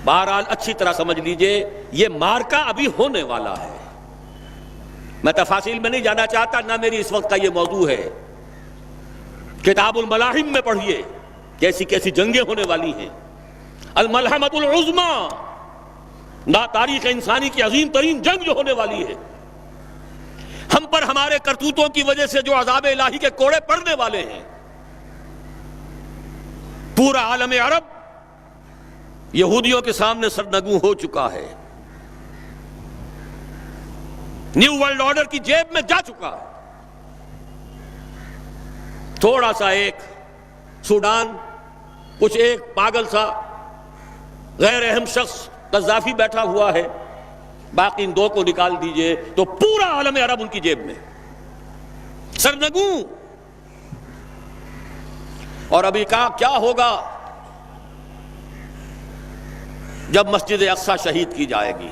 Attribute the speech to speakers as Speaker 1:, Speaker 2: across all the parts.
Speaker 1: بہرحال اچھی طرح سمجھ لیجئے یہ مارکا ابھی ہونے والا ہے. میں تفاصیل میں نہیں جانا چاہتا، نہ میری اس وقت کا یہ موضوع ہے. کتاب الملاحم میں پڑھیے کیسی کیسی جنگیں ہونے والی ہیں. الملحمۃ العظمی، تاریخ انسانی کی عظیم ترین جنگ جو ہونے والی ہے. ہم پر ہمارے کرتوتوں کی وجہ سے جو عذاب الہی کے کوڑے پڑنے والے ہیں. پورا عالم عرب یہودیوں کے سامنے سرنگوں ہو چکا ہے، نیو ورلڈ آرڈر کی جیب میں جا چکا ہے. تھوڑا سا ایک سوڈان، کچھ ایک پاگل سا غیر اہم شخص قذافی بیٹھا ہوا ہے، باقی ان دو کو نکال دیجئے تو پورا عالم عرب ان کی جیب میں سرنگوں. اور ابھی کیا ہوگا جب مسجد اقصی شہید کی جائے گی،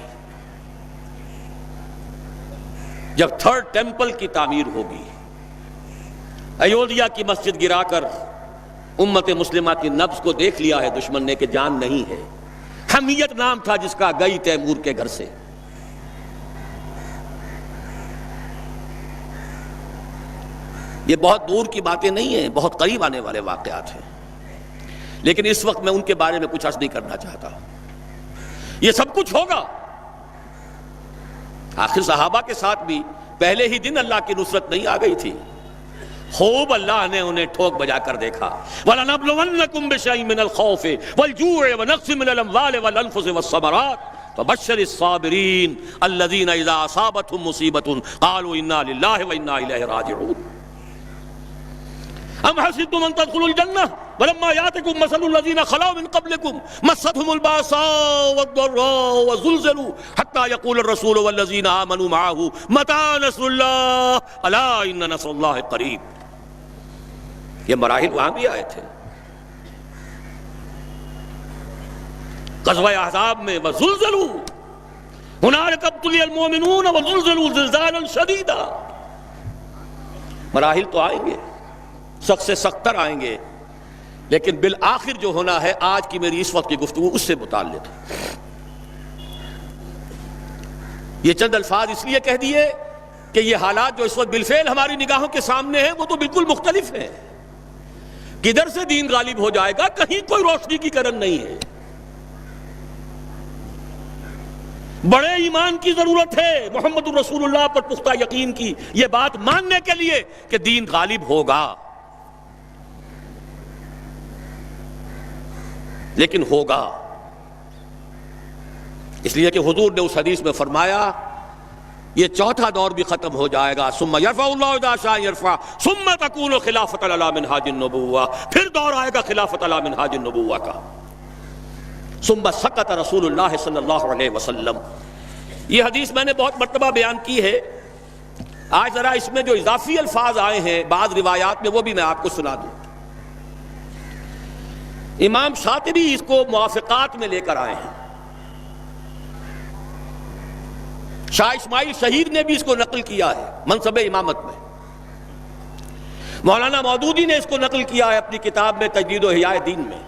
Speaker 1: جب تھرڈ ٹیمپل کی تعمیر ہوگی. ایودھیا کی مسجد گرا کر امت مسلمہ کی نبض کو دیکھ لیا ہے دشمن نے کہ جان نہیں ہے. حمیت نام تھا جس کا، گئی تیمور کے گھر سے. یہ بہت دور کی باتیں نہیں ہیں، بہت قریب آنے والے واقعات ہیں، لیکن اس وقت میں ان کے بارے میں کچھ عرض نہیں کرنا چاہتا. یہ سب کچھ ہوگا. آخر صحابہ کے ساتھ بھی پہلے ہی دن اللہ کی نصرت نہیں آ گئی تھی. خوب اللہ نے انہیں ٹھوک بجا کر دیکھا. وَلَنَبْلُوَنَّكُمْ بِشَيْءٍ مِّنَ الْخَوْفِ وَالْجُوعِ وَنَقْصٍ مِّنَ الْأَمْوَالِ وَالْأَنفُسِ وَالثَّمَرَاتِ وَبَشِّرِ الصَّابِرِينَ الَّذِينَ إِذَا أَصَابَتْهُمْ مُصِيبَةٌ قَالُوا إِنَّا لِلَّهِ وَإِنَّا إِلَيْهِ رَاجِعُونَ. أَمْ حَسِبْتُمْ أَن تَدْخُلُوا الْجَنَّةَ وَلَمَّا يَأْتِكُم مَّثَلُ الَّذِينَ خَلَوْا مِن قَبْلِكُم مَّسَّتْهُمُ الْبَأْسَاءُ وَالضَّرَّاءُ وَزُلْزِلُوا حَتَّىٰ يَقُولَ الرَّسُولُ وَالَّذِينَ آمَنُوا مَعَهُ مَتَىٰ نَصْرُ اللَّهِ أَلَا إِنَّ نَصْرَ اللَّهِ قَرِيبٌ. یہ مراحل وہاں بھی آئے تھے. غزوہ احزاب میں وَزُلْزِلُوا هُنَالِكَ ابْتُلِيَ الْمُؤْمِنُونَ وَزُلْزِلُوا زِلْزَالًا شَدِيدًا. مراحل تو آئیں گے، سخت سے سخت تر آئیں گے، لیکن بالآخر جو ہونا ہے آج کی میری اس وقت کی گفتگو اس سے متعلق ہے. یہ چند الفاظ اس لیے کہہ دیے کہ یہ حالات جو اس وقت بالفعل ہماری نگاہوں کے سامنے ہیں وہ تو بالکل مختلف ہیں. کدھر سے دین غالب ہو جائے گا، کہیں کوئی روشنی کی کرن نہیں ہے. بڑے ایمان کی ضرورت ہے، محمد رسول اللہ پر پختہ یقین کی، یہ بات ماننے کے لیے کہ دین غالب ہوگا. لیکن ہوگا اس لیے کہ حضور نے اس حدیث میں فرمایا یہ چوتھا دور بھی ختم ہو جائے گا. ثم یرفع اللہ اذا شاء یرفع ثم تکون خلافۃ علی منہاج النبوہ، پھر دور آئے گا خلافت علی منہاج النبوہ کا. ثم سکت رسول اللہ صلی اللہ علیہ وسلم. یہ حدیث میں نے بہت مرتبہ بیان کی ہے. آج ذرا اس میں جو اضافی الفاظ آئے ہیں بعض روایات میں وہ بھی میں آپ کو سنا دوں. امام شاطبی اس کو موافقات میں لے کر آئے ہیں. شاہ اسماعیل شہید نے بھی اس کو نقل کیا ہے منصب امامت میں. مولانا مودودی نے اس کو نقل کیا ہے اپنی کتاب میں تجدید و احیاء دین میں.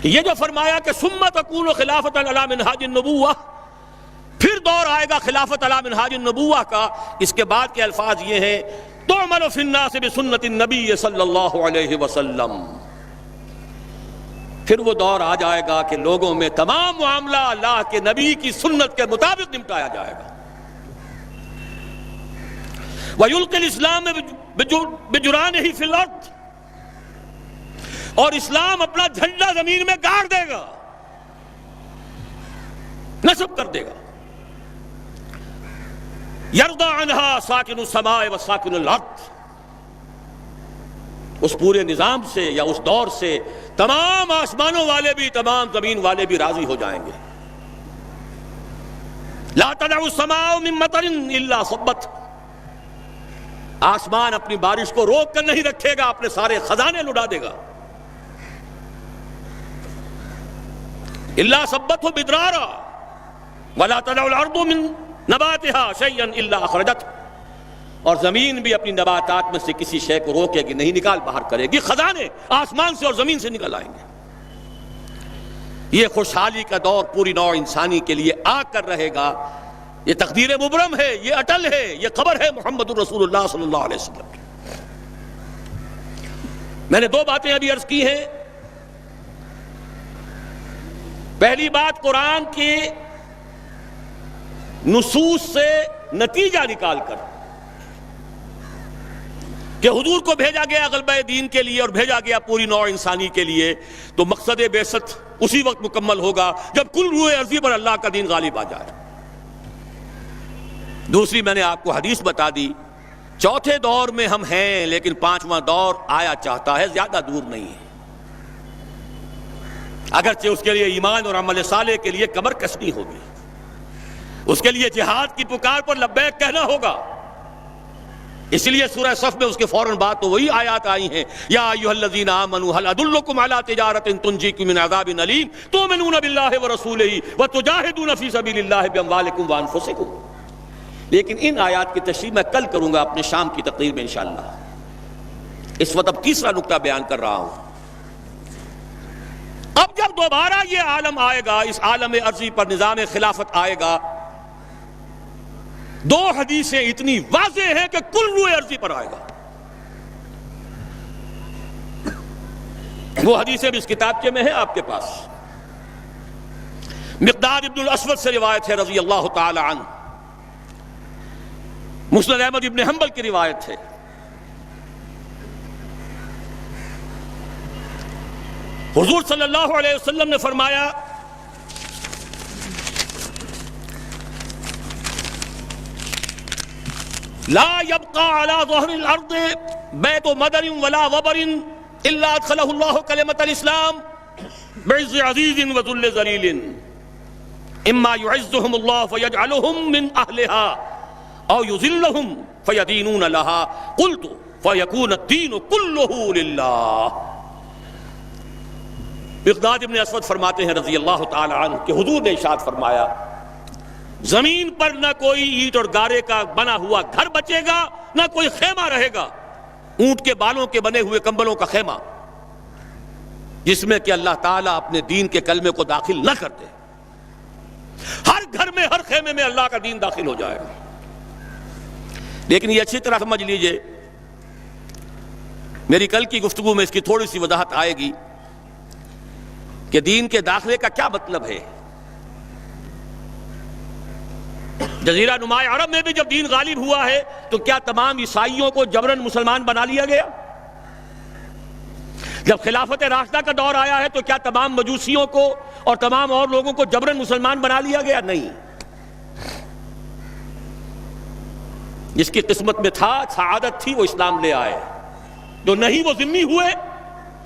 Speaker 1: یہ جو فرمایا کہ ثم تکون خلافت علی منہاج النبوہ، پھر دور آئے گا خلافت علی منہاج النبوہ کا، اس کے بعد کے الفاظ یہ ہیں تعمل فی الناس بسنت النبی صلی اللہ علیہ وسلم. پھر وہ دور آ جائے گا کہ لوگوں میں تمام معاملہ اللہ کے نبی کی سنت کے مطابق نمٹایا جائے گا. وَيُلْقِي الْإِسْلَامَ بِجُرَانِهِ فِي الْأَرْضِ، اور اسلام اپنا جھنڈا زمین میں گاڑ دے گا، نصب کر دے گا. یرضى عنها ساکن السماء وساکن الارض، اس پورے نظام سے یا اس دور سے تمام آسمانوں والے بھی تمام زمین والے بھی راضی ہو جائیں گے. لا تدع السماء من مطر الا صبت، آسمان اپنی بارش کو روک کر نہیں رکھے گا، اپنے سارے خزانے لٹا دے گا. الا صبته بدرارا ولا تدع الارض من نباتها شيئا الا اخرجته، اور زمین بھی اپنی نباتات میں سے کسی شے کو روکے گی نہیں، نکال باہر کرے گی. خزانے آسمان سے اور زمین سے نکل آئیں گے. یہ خوشحالی کا دور پوری نوع انسانی کے لیے آ کر رہے گا. یہ تقدیر مبرم ہے، یہ اٹل ہے، یہ خبر ہے محمد الرسول اللہ صلی اللہ علیہ وسلم. میں نے دو باتیں ابھی عرض کی ہیں. پہلی بات، قرآن کے نصوص سے نتیجہ نکال کر کہ حضور کو بھیجا گیا غلبہ دین کے لیے اور بھیجا گیا پوری نوع انسانی کے لیے، تو مقصد بعثت اسی وقت مکمل ہوگا جب کل روئے ارضی پر اللہ کا دین غالب آ جائے. دوسری میں نے آپ کو حدیث بتا دی، چوتھے دور میں ہم ہیں لیکن پانچواں دور آیا چاہتا ہے، زیادہ دور نہیں ہے. اگرچہ اس کے لیے ایمان اور عمل صالح کے لیے کمر کشنی ہوگی، اس کے لیے جہاد کی پکار پر لبیک کہنا ہوگا. اس لیے سورہ صف میں اس کے فوراً بعد تو وہی آیات آئی ہیں، یا ایھا الذین آمنوا ھل ادلکم علی تجارۃ تنجیکم من عذاب علیم تؤمنون باللہ ورسولہ وتجاہدون فی سبیل اللہ باموالکم وانفسکم. لیکن ان آیات کی تشریح میں کل کروں گا اپنے شام کی تقریر میں انشاءاللہ. اس وقت اب تیسرا نقطہ بیان کر رہا ہوں. اب جب دوبارہ یہ عالم آئے گا، اس عالم ارضی پر نظام خلافت آئے گا، دو حدیثیں اتنی واضح ہیں کہ کل روئے ارضی پر آئے گا. وہ حدیثیں بھی اس کتابچے میں ہیں آپ کے پاس. مقداد ابن الاسود سے روایت ہے رضی اللہ تعالی عنہ، مسند احمد ابن حنبل کی روایت ہے. حضور صلی اللہ علیہ وسلم نے فرمایا، لا يبقى على ظهر الارض بيت مدر ولا وبر الا ادخله الله كلمة الاسلام بعز عزيز وذل ذليل اما يعزهم الله فيجعلهم من اهلها او يذلهم فيدينون لها قلت فيكون الدين كله لله. مقداد ابن اسود فرماتے ہیں رضی اللہ تعالی عنہ کہ حضور نے ارشاد فرمایا، زمین پر نہ کوئی اینٹ اور گارے کا بنا ہوا گھر بچے گا، نہ کوئی خیمہ رہے گا، اونٹ کے بالوں کے بنے ہوئے کمبلوں کا خیمہ، جس میں کہ اللہ تعالیٰ اپنے دین کے کلمے کو داخل نہ کرتے. ہر گھر میں، ہر خیمے میں اللہ کا دین داخل ہو جائے گا. لیکن یہ اچھی طرح سمجھ لیجئے، میری کل کی گفتگو میں اس کی تھوڑی سی وضاحت آئے گی کہ دین کے داخلے کا کیا مطلب ہے. جزیرہ نما عرب میں بھی جب دین غالب ہوا ہے تو کیا تمام عیسائیوں کو جبراً مسلمان بنا لیا گیا؟ جب خلافت راشدہ کا دور آیا ہے تو کیا تمام مجوسیوں کو اور تمام اور لوگوں کو جبراً مسلمان بنا لیا گیا؟ نہیں. جس کی قسمت میں تھا، سعادت تھی، وہ اسلام لے آئے. جو نہیں وہ ذمہ ہوئے.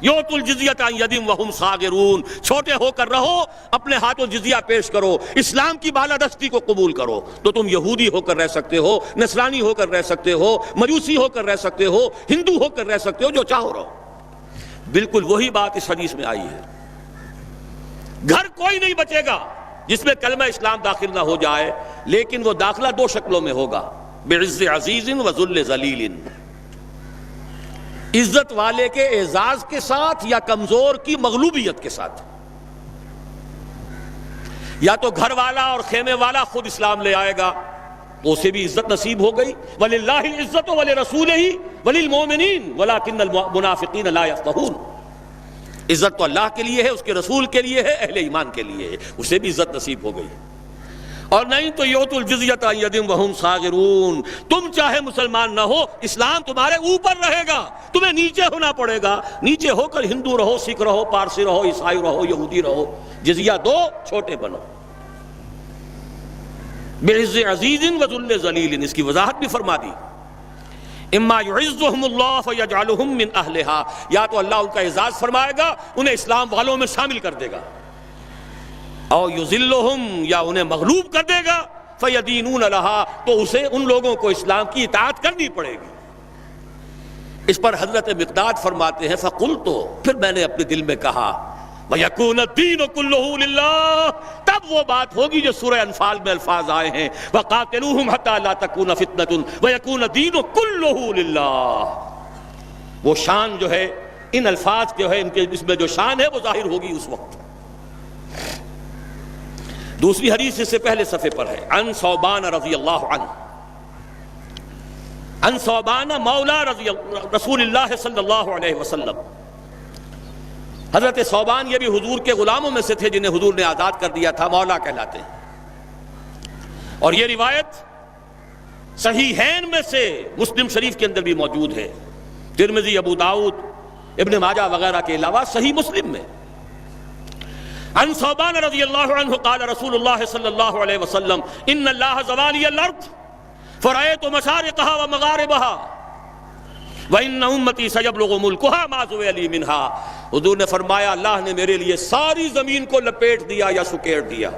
Speaker 1: یؤتوا الجزیۃ عن ید وہم صاغرون، چھوٹے ہو کر رہو، اپنے ہاتھوں جزیہ پیش کرو، اسلام کی بالادستی کو قبول کرو، تو تم یہودی ہو کر رہ سکتے ہو، نصرانی ہو کر رہ سکتے ہو، مجوسی ہو کر رہ سکتے ہو، ہندو ہو کر رہ سکتے ہو، جو چاہو رہو. بالکل وہی بات اس حدیث میں آئی ہے. گھر کوئی نہیں بچے گا جس میں کلمہ اسلام داخل نہ ہو جائے، لیکن وہ داخلہ دو شکلوں میں ہوگا، بعز عزیز و ذل ذلیل. عزت والے کے اعزاز کے ساتھ یا کمزور کی مغلوبیت کے ساتھ. یا تو گھر والا اور خیمے والا خود اسلام لے آئے گا تو اسے بھی عزت نصیب ہو گئی. وَلِلَّهِ الْعِزَّةُ وَلِرَسُولِهِ وَلِلْمُؤْمِنِينَ وَلَكِنَّ الْمُنَافِقِينَ لَا يَفْقَهُونَ. عزت تو اللہ کے لیے ہے، اس کے رسول کے لیے ہے، اہل ایمان کے لیے ہے، اسے بھی عزت نصیب ہو گئی. اور نہیں تو یؤتوا الجزیۃ عن ید وہم صاغرون. تم چاہے مسلمان نہ ہو، اسلام تمہارے اوپر رہے گا، تمہیں نیچے ہونا پڑے گا. نیچے ہو کر ہندو رہو، سکھ رہو، پارسی رہو، عیسائی رہو، یہودی رہو، جزیہ دو، چھوٹے بنو. بعز عزیز و ذل ذلیل، اس کی وضاحت بھی فرما دی. اما یعزهم اللہ فیجعلهم من اہلها، یا تو اللہ ان کا اعزاز فرمائے گا، انہیں اسلام والوں میں شامل کر دے گا، اور یذلہم، یا انہیں مغلوب کر دے گا، فیدینون لہا، تو اسے ان لوگوں کو اسلام کی اطاعت کرنی پڑے گی. اس پر حضرت مقداد فرماتے ہیں فقلت، پھر میں نے اپنے دل میں کہا وَيَكُونَ الدِّينُ كُلُّهُ لِلَّهِ، تب وہ بات ہوگی جو سورہ انفال میں الفاظ آئے ہیں وَقَاتِلُوهُمْ حَتَّى لَا تَكُونَ فِتْنَةٌ وَيَكُونَ الدِّينُ كُلُّهُ لِلَّهِ. وہ شان جو ہے، ان الفاظ جو ہے، ان کے اس میں جو شان ہے وہ ظاہر ہوگی اس وقت. دوسری حدیث اس سے پہلے صفحے پر ہے، عن ثوبان رضی اللہ عنہ، عن ثوبان مولا رسول اللہ صلی اللہ علیہ وسلم۔ حضرت ثوبان یہ بھی حضور کے غلاموں میں سے تھے جنہیں حضور نے آزاد کر دیا تھا، مولا کہلاتے ہیں۔ اور یہ روایت صحیحین میں سے مسلم شریف کے اندر بھی موجود ہے، ترمذی، ابو داؤد، ابن ماجہ وغیرہ کے علاوہ صحیح مسلم میں۔ عن ثوبان رضی اللہ عنہ قال رسول اللہ صلی اللہ علیہ وسلم ان اللہ زوالی الارض فرأيت مشارقها ومغاربها وان امتی سيبلغ ملكها ما زوي لي منها۔ حضور نے فرمایا اللہ نے میرے لیے ساری زمین کو لپیٹ دیا یا سکیڑ دیا،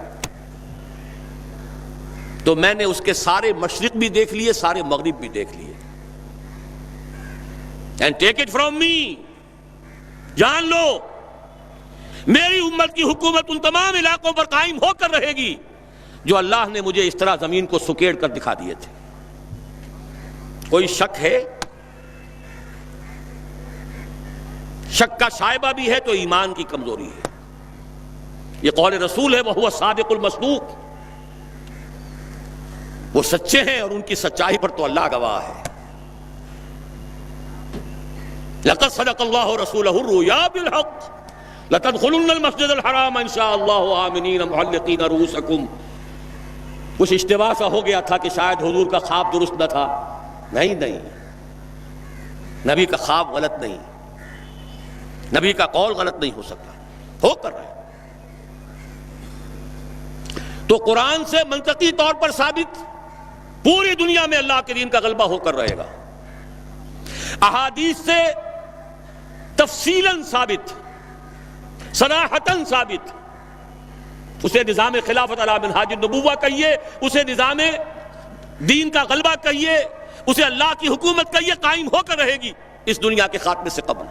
Speaker 1: تو میں نے اس کے سارے مشرق بھی دیکھ لیے، سارے مغرب بھی دیکھ لیے۔ And take it from me, جان لو میری امت کی حکومت ان تمام علاقوں پر قائم ہو کر رہے گی جو اللہ نے مجھے اس طرح زمین کو سکیڑ کر دکھا دیے تھے۔ کوئی شک ہے؟ شک کا شائبہ بھی ہے تو ایمان کی کمزوری ہے۔ یہ قول رسول ہے، وہو الصادق المصدوق، وہ سچے ہیں اور ان کی سچائی پر تو اللہ گواہ ہے۔ لقد صدق اللہ رسولہ الرؤیا بالحق لتدخلن المسجد الحرام ان شاء اللہ آمنین محلقین رؤوسکم۔ کچھ اشتباہ سا ہو گیا تھا کہ شاید حضور کا خواب درست نہ تھا۔ نہیں، نبی کا خواب غلط نہیں، نبی کا قول غلط نہیں ہو سکتا، ہو کر رہا ہے۔ تو قرآن سے منطقی طور پر ثابت پوری دنیا میں اللہ کے دین کا غلبہ ہو کر رہے گا، احادیث سے تفصیلاً ثابت، صراحتاً ثابت۔ اسے نظام خلافت علی منہاج النبوہ کہیے، اسے نظام دین کا غلبہ کہیے، اسے اللہ کی حکومت کہیے، قائم ہو کر رہے گی اس دنیا کے خاتمے سے قبل۔